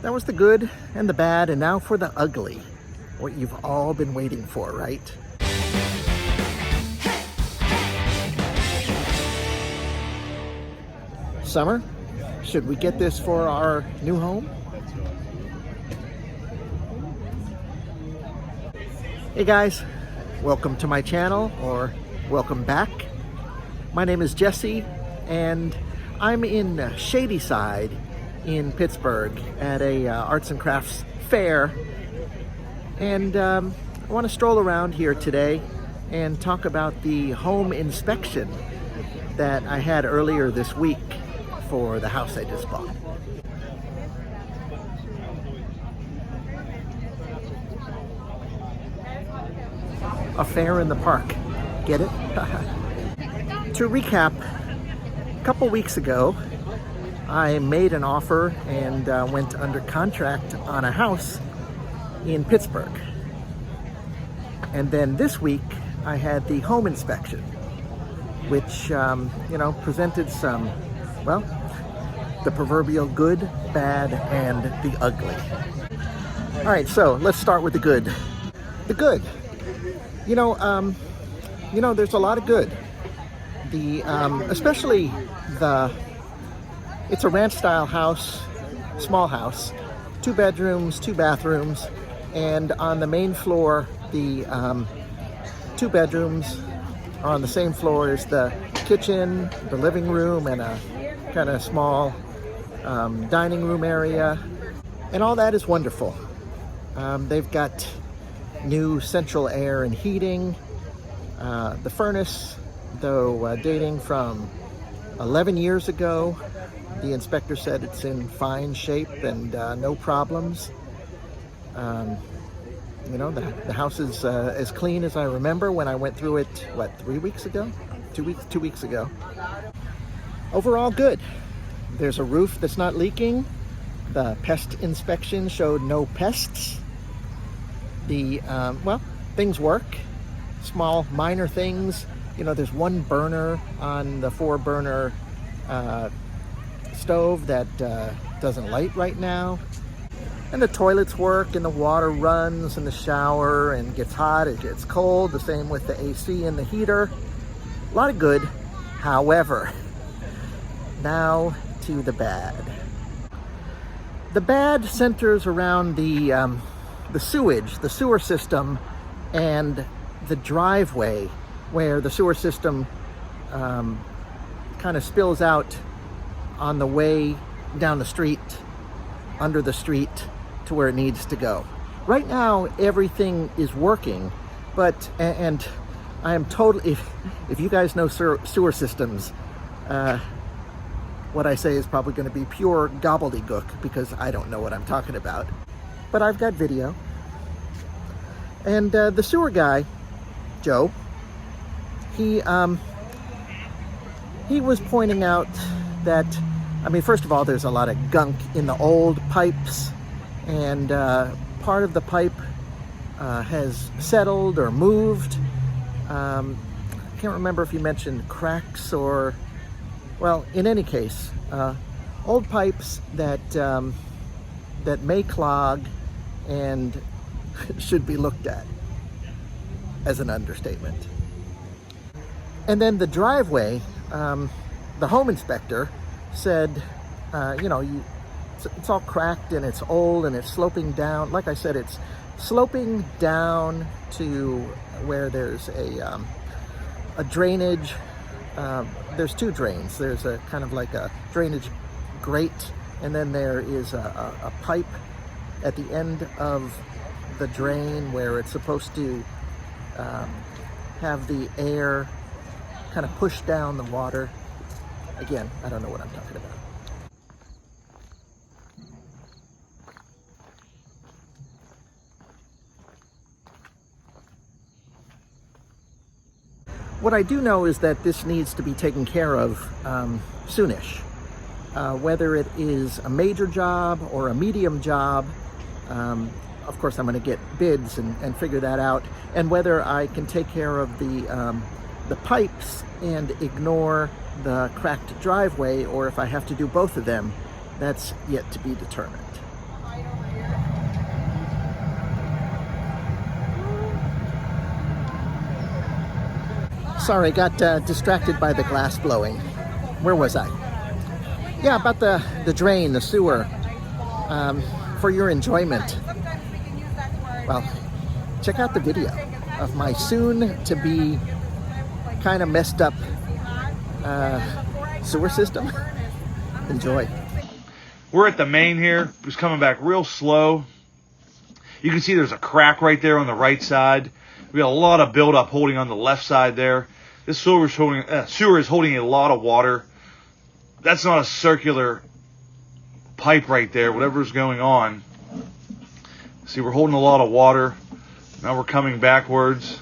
That was the good and the bad, and now for the ugly. What you've all been waiting for, right? Summer, should we get this for our new home? Hey guys, welcome to my channel, or welcome back. My name is Jesse, and I'm in Shadyside in Pittsburgh at a arts and crafts fair. And I want to stroll around here today and talk about the home inspection that I had earlier this week for the house I just bought. A fair in the park. Get it? To recap, a couple weeks ago, I made an offer and went under contract on a house in Pittsburgh. And then this week, I had the home inspection, which, presented some, well, the proverbial good, bad, and the ugly. All right, so let's start with the good. The good. There's a lot of good. Especially it's a ranch-style house, small house, 2 bedrooms, 2 bathrooms, and on the main floor, the 2 bedrooms are on the same floor as the kitchen, the living room, and a kind of small dining room area, and all that is wonderful. They've got new central air and heating. The furnace, though dating from 11 years ago, the inspector said it's in fine shape and no problems. The house is as clean as I remember when I went through it, 3 weeks ago? 2 weeks ago. Overall good. There's a roof that's not leaking. The pest inspection showed no pests. Things work. Small, minor things. There's one burner on the 4-burner stove that doesn't light right now. And the toilets work, and the water runs in the shower and gets hot, it gets cold. The same with the AC and the heater. A lot of good. However, now to the bad. The bad centers around the sewage, the sewer system, and the driveway where the sewer system kind of spills out on the way down the street, under the street, to where it needs to go. Right now, everything is working, and I am totally, if you guys know sewer systems, what I say is probably going to be pure gobbledygook because I don't know what I'm talking about. But I've got video. And the sewer guy, Joe, he was pointing out that, first of all, there's a lot of gunk in the old pipes, and part of the pipe has settled or moved. I can't remember if you mentioned cracks or, well, in any case, old pipes that may clog and should be looked at, as an understatement. And then the driveway, the home inspector said, it's all cracked and it's old and it's sloping down. Like I said, it's sloping down to where there's a drainage. There's 2 drains. There's a kind of like a drainage grate, and then there is a pipe at the end of the drain where it's supposed to have the air kind of push down the water. Again, I don't know what I'm talking about. What I do know is that this needs to be taken care of soonish. Whether it is a major job or a medium job, of course I'm going to get bids and figure that out, and whether I can take care of the pipes and ignore the cracked driveway, or if I have to do both of them, that's yet to be determined. Sorry, got distracted by the glass blowing. Where was I? Yeah, about the drain, the sewer. For your enjoyment, well, check out the video of my soon-to-be kind of messed up sewer system. Enjoy. We're at the main here. It's coming back real slow. You can see there's a crack right there on the right side. We got a lot of buildup holding on the left side there. This sewer is holding a lot of water. That's not a circular pipe right there, whatever's going on. See, we're holding a lot of water. Now we're coming backwards.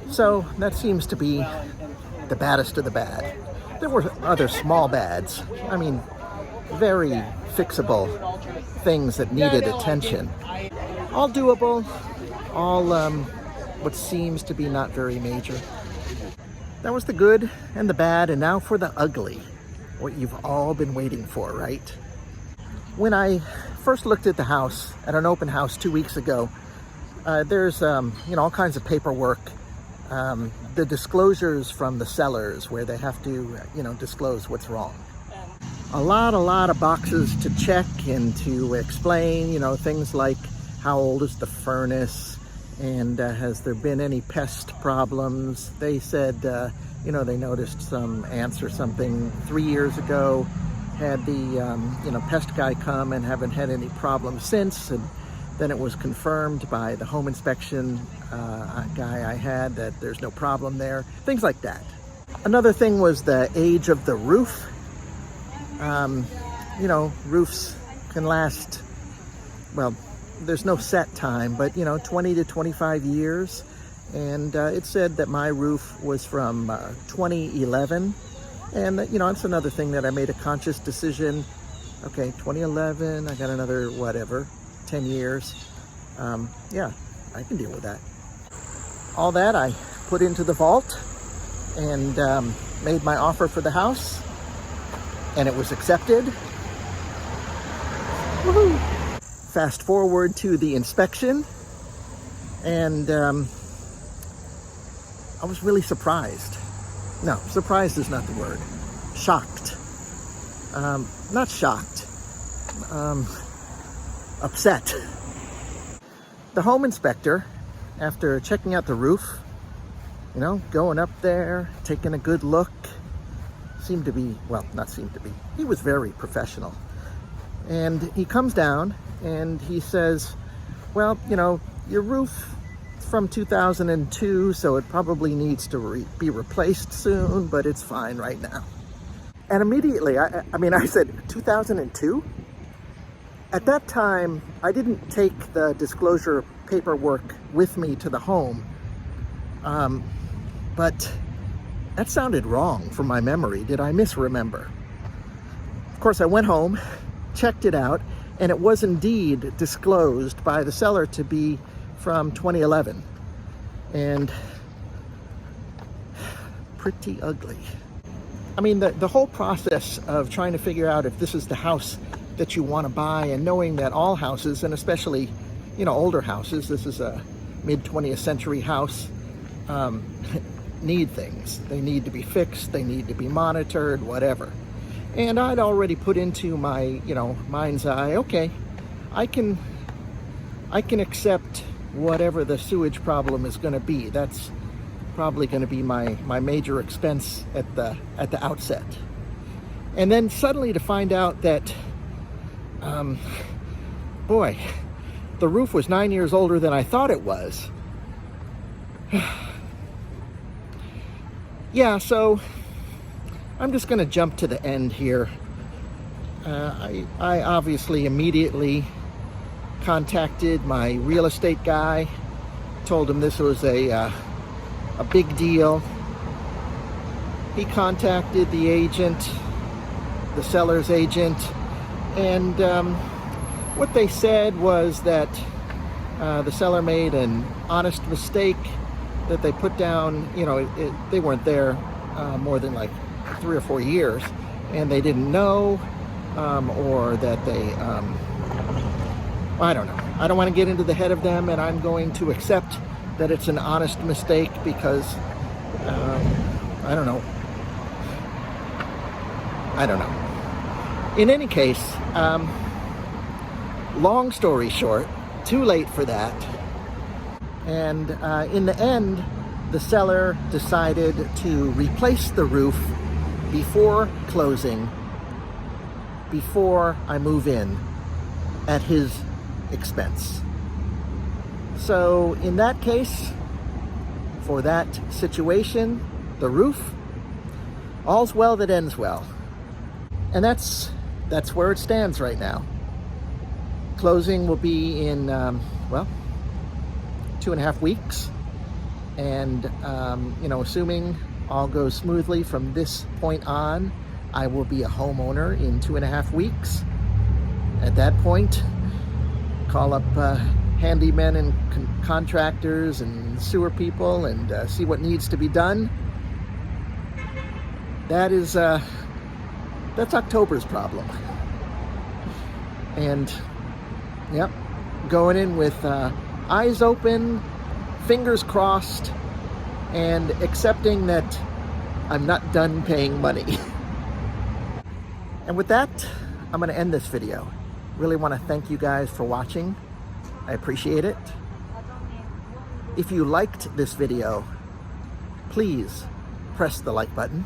So that seems to be the baddest of the bad. There were other small bads. I mean, very fixable things that needed attention. All doable, all what seems to be not very major. That was the good and the bad, and now for the ugly. What you've all been waiting for, right? When I first looked at the house at an open house 2 weeks ago, there's all kinds of paperwork, the disclosures from the sellers where they have to disclose what's wrong. A lot of boxes to check and to explain, things like how old is the furnace and has there been any pest problems. They said they noticed some ants or something 3 years ago, had the pest guy come and haven't had any problems since, and then it was confirmed by the home inspection guy I had that there's no problem there, things like that. Another thing was the age of the roof. Roofs can last, well, there's no set time, but 20 to 25 years. And it said that my roof was from 2011. And it's another thing that I made a conscious decision. Okay, 2011, I got another, 10 years. Yeah, I can deal with that. All that I put into the vault and made my offer for the house, and it was accepted. Woohoo! Fast forward to the inspection, and I was really surprised. No, surprised is not the word. Shocked. Not shocked. Upset. The home inspector, after checking out the roof, going up there, taking a good look, he was very professional. And he comes down and he says, well, your roof is from 2002, so it probably needs to be replaced soon, but it's fine right now. And immediately, I said, 2002? At that time, I didn't take the disclosure paperwork with me to the home, but that sounded wrong from my memory. Did I misremember? Of course, I went home, checked it out, and it was indeed disclosed by the seller to be from 2011. And pretty ugly. I mean, the whole process of trying to figure out if this is the house that you want to buy, and knowing that all houses, and especially, older houses, this is a mid-20th century house, need things. They need to be fixed, they need to be monitored, whatever. And I'd already put into my, mind's eye, okay, I can accept whatever the sewage problem is going to be. That's probably going to be my major expense at the outset. And then suddenly to find out that, boy, the roof was 9 years older than I thought it was. Yeah, so I'm just going to jump to the end here. I obviously immediately contacted my real estate guy, told him this was a big deal. He contacted the agent, the seller's agent, and what they said was that the seller made an honest mistake, that they put down, they weren't there more than like 3 or 4 years, and they didn't know, or that they, I don't know. I don't want to get into the head of them, and I'm going to accept that it's an honest mistake because I don't know. I don't know. In any case, long story short, too late for that. And in the end, the seller decided to replace the roof before closing, before I move in, at his expense. So in that case, for that situation, the roof, all's well that ends well. And that's where it stands right now. Closing will be in, well, 2.5 weeks. And, assuming all goes smoothly from this point on, I will be a homeowner in 2.5 weeks. At that point, call up handymen and contractors and sewer people and see what needs to be done. That's October's problem. And, yep, going in with eyes open, fingers crossed, and accepting that I'm not done paying money. And with that, I'm going to end this video. Really want to thank you guys for watching. I appreciate it. If you liked this video, please press the like button.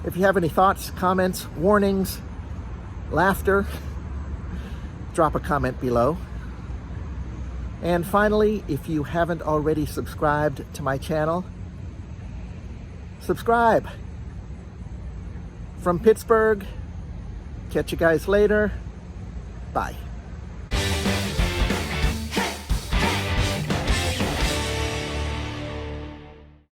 If you have any thoughts, comments, warnings, laughter, drop a comment below. And finally, if you haven't already subscribed to my channel, subscribe. From Pittsburgh, catch you guys later. Bye.